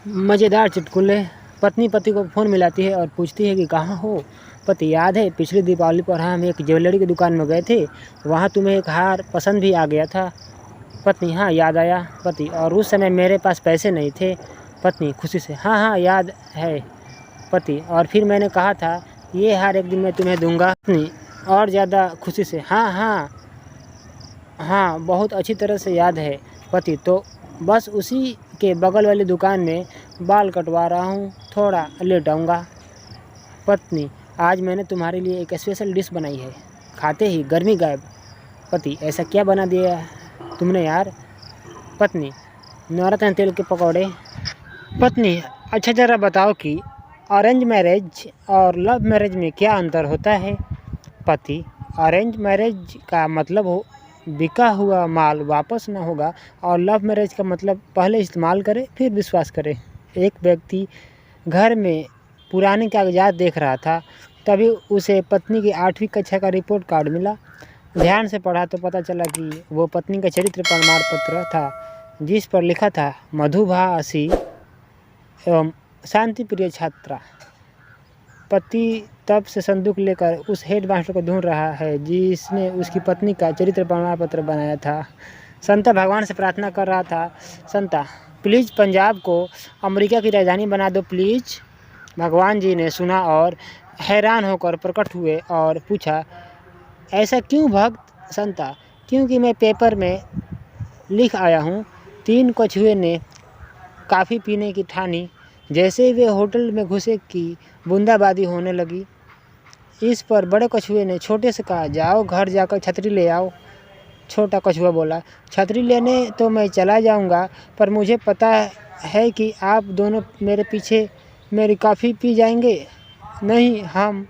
मज़ेदार चुटकुले। पत्नी पति को फ़ोन मिलाती है और पूछती है कि कहाँ हो। पति, याद है पिछली दीपावली पर हम एक ज्वेलरी की दुकान में गए थे, वहाँ तुम्हें एक हार पसंद भी आ गया था। पत्नी, हाँ याद आया। पति, और उस समय मेरे पास पैसे नहीं थे। पत्नी खुशी से, हाँ हाँ याद है। पति, और फिर मैंने कहा था ये हार एक दिन मैं तुम्हें दूंगा। पत्नी और ज़्यादा खुशी से, हाँ हाँ हाँ बहुत अच्छी तरह से याद है। पति, तो बस उसी के बगल वाली दुकान में बाल कटवा रहा हूँ, थोड़ा लेट आऊँगा। पत्नी, आज मैंने तुम्हारे लिए एक स्पेशल डिश बनाई है। खाते ही गर्मी गायब। पति, ऐसा क्या बना दिया तुमने यार। पत्नी, नवरत्न तेल के पकौड़े। पत्नी, अच्छा ज़रा बताओ कि अरेंज मैरिज और लव मैरिज में क्या अंतर होता है। पति, अरेंज मैरिज का मतलब हो बिका हुआ माल वापस न होगा, और लव मैरिज का मतलब पहले इस्तेमाल करे फिर विश्वास करे। एक व्यक्ति घर में पुराने कागजात देख रहा था, तभी उसे पत्नी की 8वीं कक्षा का रिपोर्ट कार्ड मिला। ध्यान से पढ़ा तो पता चला कि वो पत्नी का चरित्र प्रमाण पत्र था, जिस पर लिखा था मधुभाषी एवं शांति प्रिय छात्रा। पति तब से संदूक लेकर उस हेड मास्टर को ढूंढ रहा है जिसने उसकी पत्नी का चरित्र प्रमाण पत्र बनाया था। संता भगवान से प्रार्थना कर रहा था, संता प्लीज़ पंजाब को अमेरिका की राजधानी बना दो प्लीज़। भगवान जी ने सुना और हैरान होकर प्रकट हुए और पूछा, ऐसा क्यों भक्त। संता, क्योंकि मैं पेपर में लिख आया हूँ। 3 कछुए ने काफ़ी पीने की ठानी, जैसे ही वे होटल में घुसे कि बूंदाबांदी होने लगी। इस पर बड़े कछुए ने छोटे से कहा, जाओ घर जाकर छतरी ले आओ। छोटा कछुआ बोला, छतरी लेने तो मैं चला जाऊंगा, पर मुझे पता है कि आप दोनों मेरे पीछे मेरी कॉफ़ी पी जाएंगे। नहीं, हम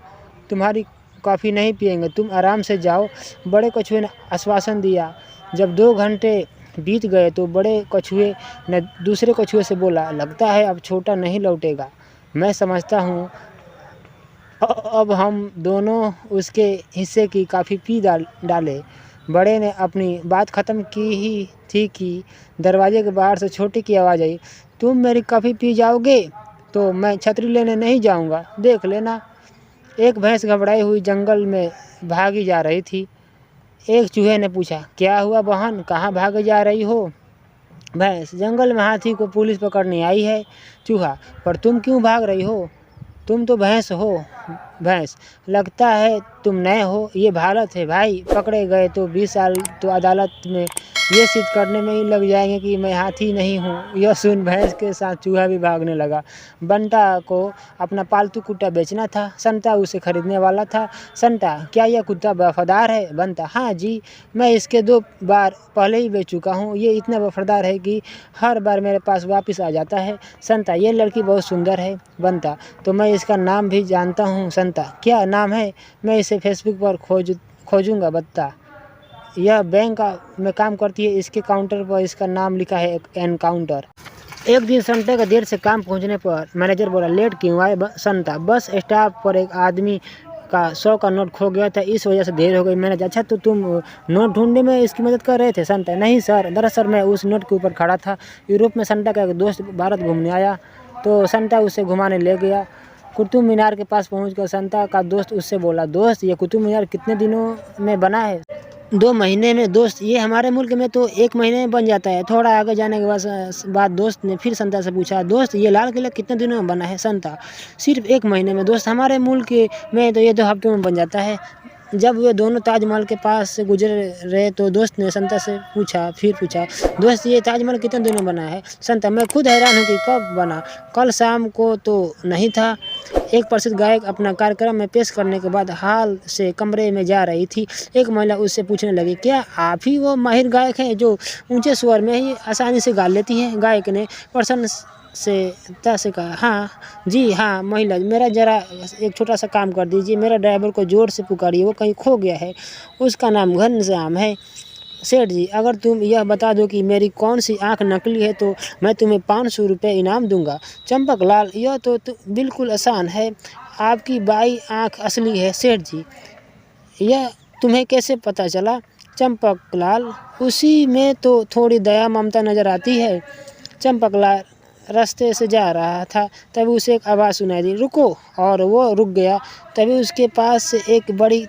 तुम्हारी कॉफ़ी नहीं पिएंगे, तुम आराम से जाओ। बड़े कछुए ने आश्वासन दिया। जब 2 घंटे बीत गए तो बड़े कछुए ने दूसरे कछुए से बोला, लगता है अब छोटा नहीं लौटेगा। मैं समझता हूँ अब हम दोनों उसके हिस्से की कॉफ़ी पी डाले। बड़े ने अपनी बात ख़त्म की ही थी कि दरवाजे के बाहर से छोटे की आवाज़ आई, तुम मेरी कॉफ़ी पी जाओगे तो मैं छतरी लेने नहीं जाऊंगा, देख लेना। एक भैंस घबराई हुई जंगल में भागी जा रही थी। एक चूहे ने पूछा, क्या हुआ बहन, कहाँ भागे जा रही हो। भैंस, जंगल में हाथी को पुलिस पकड़ने आई है। चूहा, पर तुम क्यों भाग रही हो, तुम तो भैंस हो। भैंस, लगता है तुम नए हो, ये भारत है भाई, पकड़े गए तो 20 साल तो अदालत में ये सिद्ध करने में ही लग जाएंगे कि मैं हाथी नहीं हूँ। यह सुन भैंस के साथ चूहा भी भागने लगा। बंटा को अपना पालतू कुत्ता बेचना था। संता उसे खरीदने वाला था। संता, क्या यह कुत्ता वफादार है। बंटा, हाँ जी, मैं इसके 2 बार पहले ही बेच चुका हूँ, ये इतना वफादार है कि हर बार मेरे पास वापस आ जाता है। संता, ये लड़की बहुत सुंदर है। बंटा, तो मैं इसका नाम भी जानता हूँ। संता, क्या नाम है, मैं इसे फेसबुक पर खोजूंगा। बत्ता, यह बैंक में काम करती है, इसके काउंटर पर इसका नाम लिखा है एनकाउंटर। एक दिन संता का देर से काम पहुंचने पर मैनेजर बोला, लेट क्यों आए। संता, बस स्टॉप पर एक आदमी का 100 का नोट खो गया था, इस वजह से देर हो गई। मैनेजर, अच्छा तो तुम नोट ढूंढने में इसकी मदद कर रहे थे। संता, नहीं सर, दरअसल मैं उस नोट के ऊपर खड़ा था। यूरोप में संता का एक दोस्त भारत घूमने आया तो संता उसे घुमाने ले गया। कुतुब मीनार के पास पहुंचकर संता का दोस्त उससे बोला, दोस्त ये कुतुब मीनार कितने दिनों में बना है। 2 महीने में। दोस्त, ये हमारे मुल्क में तो 1 महीने में बन जाता है। थोड़ा आगे जाने के बाद दोस्त ने फिर संता से पूछा, दोस्त ये लाल किला कितने दिनों में बना है। संता, सिर्फ 1 महीने में। दोस्त, हमारे मुल्क में तो ये 2 हफ्तों में बन जाता है। जब वे दोनों ताजमहल के पास से गुजर रहे तो दोस्त ने संता से फिर पूछा, दोस्त ये ताजमहल कितने दिनों में बना है। संता, मैं खुद हैरान हूँ कि कब बना, कल शाम को तो नहीं था। एक प्रसिद्ध गायक अपना कार्यक्रम में पेश करने के बाद हाल से कमरे में जा रही थी। एक महिला उससे पूछने लगी, क्या आप ही वो माहिर गायक हैं जो ऊंचे स्वर में ही आसानी से गा लेती हैं। गायक ने प्रसन्न से कहा, हाँ जी हाँ। महिला, मेरा ज़रा एक छोटा सा काम कर दीजिए, मेरा ड्राइवर को ज़ोर से पुकारिए, वो कहीं खो गया है, उसका नाम घनश्याम है। सेठ जी, अगर तुम यह बता दो कि मेरी कौन सी आँख नकली है तो मैं तुम्हें 500 रुपये इनाम दूंगा। चंपक लाल, यह तो बिल्कुल आसान है, आपकी बाई आँख असली है। सेठ जी, यह तुम्हें कैसे पता चला। चंपक लाल, उसी में तो थोड़ी दया ममता नज़र आती है। चंपक लाल, रास्ते से जा रहा था, तभी उसे एक आवाज़ सुनाई दी, रुको, और वो रुक गया। तभी उसके पास से एक बड़ी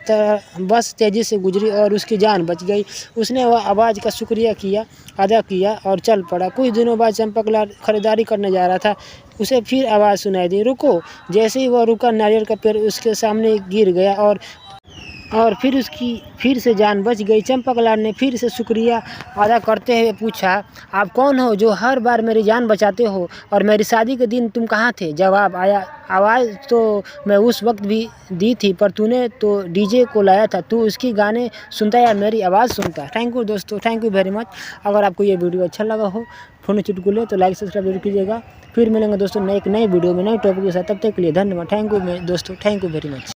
बस तेज़ी से गुजरी और उसकी जान बच गई। उसने वह आवाज़ का शुक्रिया अदा किया और चल पड़ा। कुछ दिनों बाद चंपकलाल खरीदारी करने जा रहा था, उसे फिर आवाज़ सुनाई दी, रुको। जैसे ही वह रुका, नारियल का पेड़ उसके सामने गिर गया और फिर उसकी फिर से जान बच गई। चंपकलाल ने फिर से शुक्रिया अदा करते हुए पूछा, आप कौन हो जो हर बार मेरी जान बचाते हो, और मेरी शादी के दिन तुम कहाँ थे? जवाब आया, आवाज़ तो मैं उस वक्त भी दी थी, पर तूने तो डीजे को लाया था, तू उसकी गाने सुनता या मेरी आवाज़ सुनता? थैंक यू दोस्तों, थैंक यू वेरी मच। अगर आपको ये वीडियो अच्छा लगा हो फोन चुटकुले तो लाइक सब्सक्राइब जरूर कीजिएगा। फिर मिलेंगे दोस्तों एक नई वीडियो में नई टॉपिक के साथ, तब तक के लिए धन्यवाद। थैंक यू दोस्तों, थैंक यू वेरी मच।